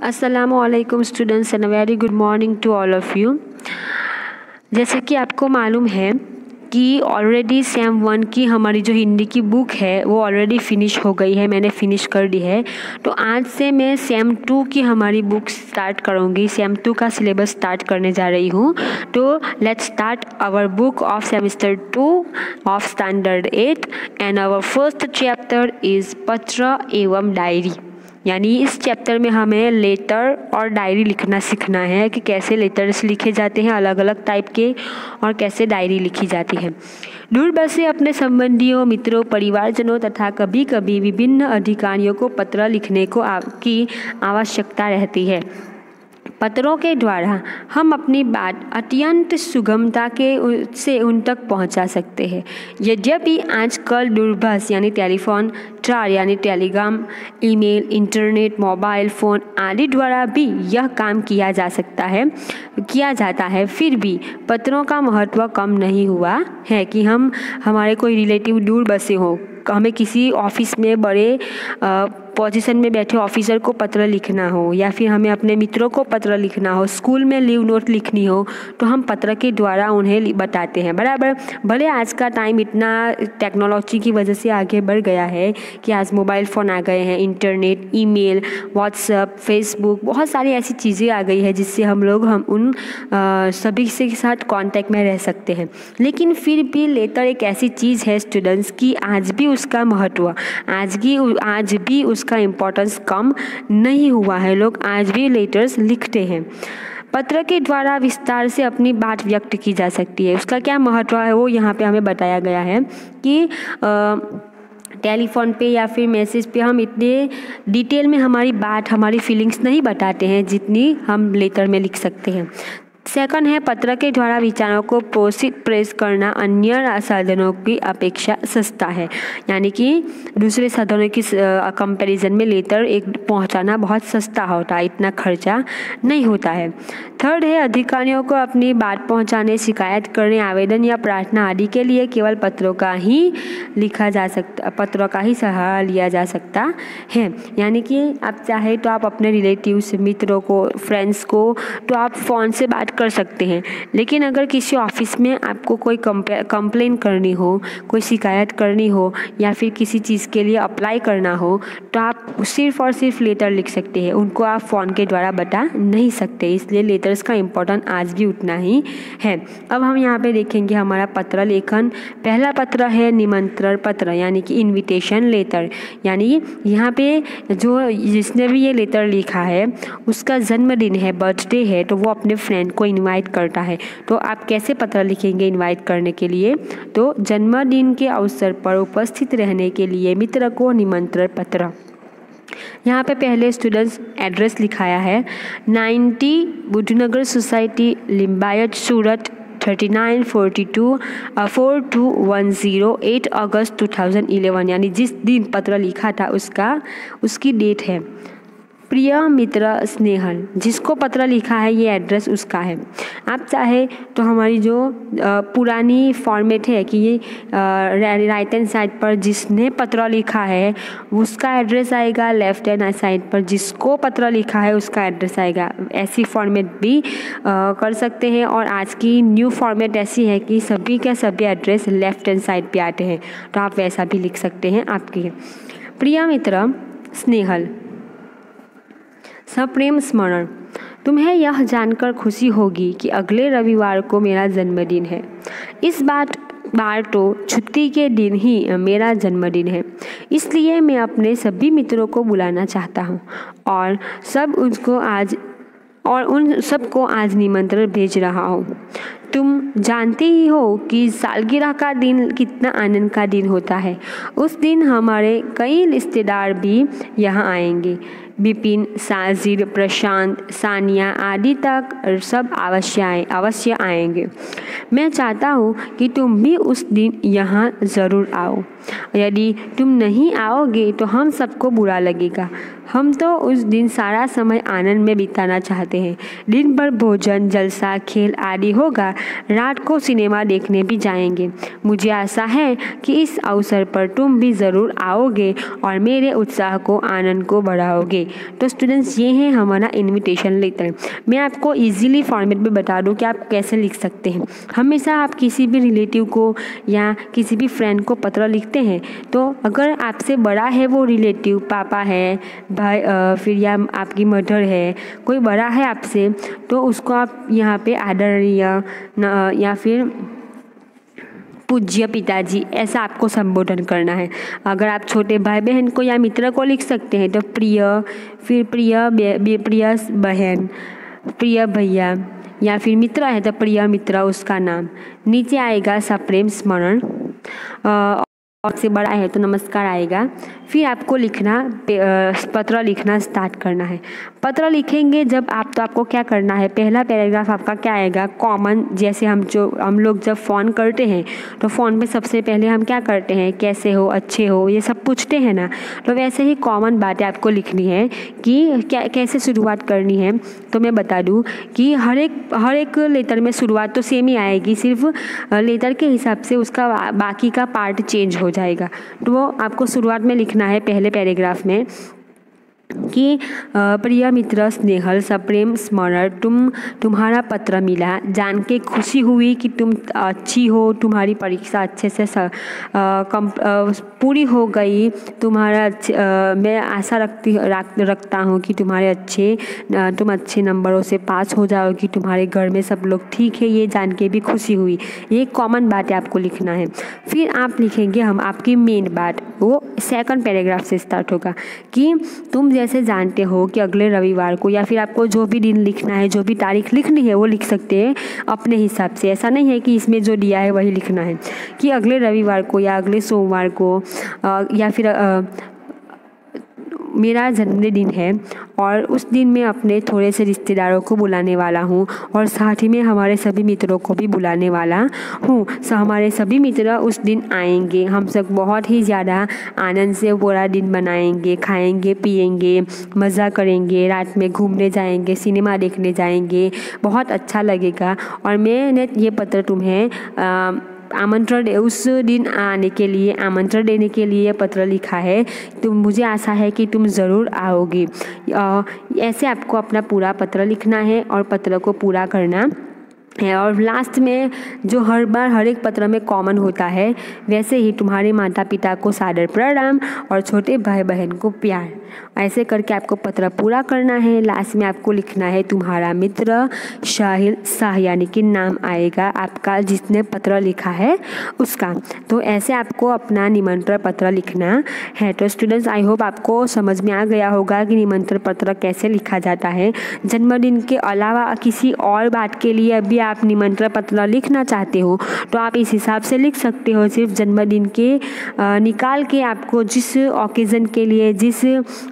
अस्सलामुअलैकुम students and very good morning to all of you. जैसे कि आपको मालूम है कि ऑलरेडी सेम 1 की हमारी जो हिंदी की बुक है वो ऑलरेडी फिनिश हो गई है, मैंने फिनिश कर दी है। तो आज से मैं सेम 2 की हमारी बुक स्टार्ट करूँगी, सेम 2 का सिलेबस स्टार्ट करने जा रही हूँ। तो let's start our book of semester 2 of standard 8 and our first chapter is पत्र एवं डायरी। यानी इस चैप्टर में हमें लेटर और डायरी लिखना सीखना है कि कैसे लेटर्स लिखे जाते हैं अलग अलग टाइप के और कैसे डायरी लिखी जाती है। दूर बसे अपने संबंधियों, मित्रों, परिवारजनों तथा कभी कभी विभिन्न अधिकारियों को पत्र लिखने को की आवश्यकता रहती है। पत्रों के द्वारा हम अपनी बात अत्यंत सुगमता से उन तक पहुंचा सकते हैं। यद्यपि आजकल दूरभाष यानी टेलीफोन, ट्रार यानी Telegram, email, internet, mobile phone आदि द्वारा भी यह काम किया जाता है, फिर भी पत्रों का महत्व कम नहीं हुआ है कि हमारे कोई रिलेटिव दूर बसे हो, हमें किसी ऑफिस में बड़े पोजीशन में बैठे ऑफिसर को पत्र लिखना हो या फिर हमें अपने मित्रों को पत्र लिखना हो, स्कूल में लीव नोट लिखनी हो, तो हम पत्र के द्वारा उन्हें बताते हैं। बराबर, भले आज का टाइम इतना टेक्नोलॉजी की वजह से आगे बढ़ गया है कि आज मोबाइल फ़ोन आ गए हैं, इंटरनेट, ईमेल, व्हाट्सएप, फेसबुक, बहुत सारी ऐसी चीज़ें आ गई है जिससे हम उन सभी के साथ कांटेक्ट में रह सकते हैं। लेकिन फिर भी लेटर एक ऐसी चीज़ है स्टूडेंट्स की आज भी उसका महत्व, आज भी उसका इम्पोर्टेंस कम नहीं हुआ है। लोग आज भी लेटर्स लिखते हैं। पत्र के द्वारा विस्तार से अपनी बात व्यक्त की जा सकती है। उसका क्या महत्व है वो यहाँ पे हमें बताया गया है कि टेलीफोन पे या फिर मैसेज पे हम इतने डिटेल में हमारी बात, हमारी फीलिंग्स नहीं बताते हैं जितनी हम लेटर में लिख सकते हैं। सेकंड है, पत्र के द्वारा विचारों को प्रेस करना अन्य साधनों की अपेक्षा सस्ता है। यानी कि दूसरे साधनों की कंपैरिजन में लेटर एक पहुंचाना बहुत सस्ता होता है, इतना खर्चा नहीं होता है। थर्ड है, अधिकारियों को अपनी बात पहुंचाने, शिकायत करने, आवेदन या प्रार्थना आदि के लिए केवल पत्रों का ही सहारा लिया जा सकता है। यानी कि आप चाहे तो आप अपने रिलेटिव्स, मित्रों को, फ्रेंड्स को तो आप फ़ोन से बात कर सकते हैं, लेकिन अगर किसी ऑफिस में आपको कोई कंप्लेन करनी हो, कोई शिकायत करनी हो या फिर किसी चीज़ के लिए अप्लाई करना हो तो आप सिर्फ और सिर्फ लेटर लिख सकते हैं, उनको आप फ़ोन के द्वारा बता नहीं सकते। इसलिए लेटर्स का इम्पोर्टेंस आज भी उतना ही है। अब हम यहाँ पे देखेंगे हमारा पत्र लेखन। पहला पत्र है निमंत्रण पत्र यानी कि इन्विटेशन लेटर। यानी यहाँ पे जिसने भी ये लेटर लिखा है उसका जन्मदिन है, बर्थडे है, तो वो अपने फ्रेंड को इनवाइट करता है। तो आप कैसे पत्र लिखेंगे इनवाइट करने के लिए? तो जन्मदिन के अवसर पर उपस्थित रहने के लिए मित्र को निमंत्रण पत्र। यहाँ पे पहले स्टूडेंट्स एड्रेस लिखाया है 90 बुद्धनगर सोसाइटी, लिम्बायत, सूरत 3942 4210 8 अगस्त 2011। यानी जिस दिन पत्र लिखा था उसकी डेट है। प्रिय मित्र स्नेहल, जिसको पत्र लिखा है ये एड्रेस उसका है। आप चाहे तो हमारी जो पुरानी फॉर्मेट है कि ये राइट हैंड साइड पर जिसने पत्र लिखा है उसका एड्रेस आएगा, लेफ्ट हैंड साइड पर जिसको पत्र लिखा है उसका एड्रेस आएगा। ऐसी फॉर्मेट भी कर सकते हैं। और आज की न्यू फॉर्मेट ऐसी है कि सभी के सभी एड्रेस लेफ्ट हैंड साइड पे आते हैं, तो आप वैसा भी लिख सकते हैं आपकी। प्रिय मित्र स्नेहल, सप्रेम स्मरण, तुम्हें यह जानकर खुशी होगी कि अगले रविवार को मेरा जन्मदिन है। इस बार तो छुट्टी के दिन ही मेरा जन्मदिन है, इसलिए मैं अपने सभी मित्रों को बुलाना चाहता हूँ और उन सबको आज निमंत्रण भेज रहा हूँ। तुम जानते ही हो कि सालगिरह का दिन कितना आनंद का दिन होता है। उस दिन हमारे कई रिश्तेदार भी यहाँ आएंगे। विपिन, साजिद, प्रशांत, सानिया आदि तक सब अवश्य आएंगे। मैं चाहता हूँ कि तुम भी उस दिन यहाँ ज़रूर आओ। यदि तुम नहीं आओगे तो हम सबको बुरा लगेगा। हम तो उस दिन सारा समय आनंद में बिताना चाहते हैं। दिन भर भोजन, जलसा, खेल आदि होगा रात को सिनेमा देखने भी जाएंगे। मुझे आशा है कि इस अवसर पर तुम भी ज़रूर आओगे और मेरे उत्साह को आनंद को बढ़ाओगे। तो स्टूडेंट्स, ये है हमारा इनविटेशन लेटर। मैं आपको इजीली फॉर्मेट में बता दूं कि आप कैसे लिख सकते हैं। हमेशा आप किसी भी रिलेटिव को या किसी भी फ्रेंड को पत्र लिखते हैं तो अगर आपसे बड़ा है वो रिलेटिव, पापा है, भाई, फिर या आपकी मदर है, कोई बड़ा है आपसे, तो उसको आप यहाँ पे आदरणीय या फिर पूज्य पिताजी ऐसा आपको संबोधन करना है। अगर आप छोटे भाई बहन को या मित्र को लिख सकते हैं तो प्रिय, फिर प्रिय बहन, प्रिय भैया, या फिर मित्र है तो प्रिय मित्र उसका नाम। नीचे आएगा सप्रेम स्मरण, और से बड़ा है तो नमस्कार आएगा। फिर आपको लिखना पत्र लिखना स्टार्ट करना है। पत्र लिखेंगे जब आप, तो आपको क्या करना है, पहला पैराग्राफ आपका क्या आएगा, कॉमन। जैसे हम लोग जब फ़ोन करते हैं तो फ़ोन पे सबसे पहले हम क्या करते हैं, कैसे हो, अच्छे हो, ये सब पूछते हैं ना। तो वैसे ही कॉमन बातें आपको लिखनी है कि कैसे शुरुआत करनी है। तो मैं बता दूँ कि हर एक लेटर में शुरुआत तो सेम ही आएगी, सिर्फ लेटर के हिसाब से उसका बाकी का पार्ट चेंज हो जाएगा। तो वो आपको शुरुआत में लिखना है पहले पैराग्राफ में कि प्रिय मित्र स्नेहल सप्रेम स्मरण, तुम्हारा पत्र मिला, जान के खुशी हुई कि तुम अच्छी हो, तुम्हारी परीक्षा अच्छे से पूरी हो गई, मैं आशा रखता हूँ कि तुम अच्छे नंबरों से पास हो जाओगी, तुम्हारे घर में सब लोग ठीक है, ये जान के भी खुशी हुई। ये कॉमन बात है आपको लिखना है। फिर आप लिखेंगे हम आपकी मेन बात, वो सेकंड पैराग्राफ से स्टार्ट होगा कि तुम जैसे जानते हो कि अगले रविवार को, या फिर आपको जो भी दिन लिखना है, जो भी तारीख लिखनी है वो लिख सकते हैं अपने हिसाब से। ऐसा नहीं है कि इसमें जो दिया है वही लिखना है कि अगले रविवार को या अगले सोमवार को या फिर मेरा जन्मदिन है और उस दिन मैं अपने थोड़े से रिश्तेदारों को बुलाने वाला हूँ और साथ ही में हमारे सभी मित्रों को भी बुलाने वाला हूँ। हमारे सभी मित्र उस दिन आएंगे। हम सब बहुत ही ज़्यादा आनंद से पूरा दिन बनाएंगे, खाएंगे, पिएंगे, मज़ा करेंगे, रात में घूमने जाएंगे, सिनेमा देखने जाएंगे, बहुत अच्छा लगेगा। और मैंने ये पत्र तुम्हें आमंत्रण उस दिन आने के लिए आमंत्रण देने के लिए पत्र लिखा है। तो मुझे आशा है कि तुम ज़रूर आओगे। ऐसे आपको अपना पूरा पत्र लिखना है और पत्र को पूरा करना है। और लास्ट में जो हर बार हर एक पत्र में कॉमन होता है, वैसे ही तुम्हारे माता पिता को सादर प्रणाम और छोटे भाई बहन को प्यार। ऐसे करके आपको पत्र पूरा करना है। लास्ट में आपको लिखना है तुम्हारा मित्र शाहिल शाह, यानी कि नाम आएगा आपका जिसने पत्र लिखा है उसका। तो ऐसे आपको अपना निमंत्रण पत्र लिखना है। तो स्टूडेंट्स, आई होप आपको समझ में आ गया होगा कि निमंत्रण पत्र कैसे लिखा जाता है। जन्मदिन के अलावा किसी और बात के लिए अभी आप निमंत्रण पत्र लिखना चाहते हो तो आप इस हिसाब से लिख सकते हो। सिर्फ जन्मदिन के निकाल के आपको जिस ओकेज़न के लिए, जिस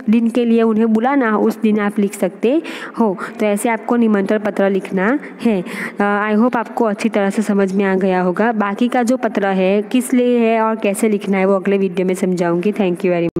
दिन के लिए उन्हें बुलाना हो उस दिन आप लिख सकते हो। तो ऐसे आपको निमंत्रण पत्र लिखना है। आई होप आपको अच्छी तरह से समझ में आ गया होगा। बाकी का जो पत्र है किस लिए है और कैसे लिखना है वो अगले वीडियो में समझाऊंगी। Thank you very much.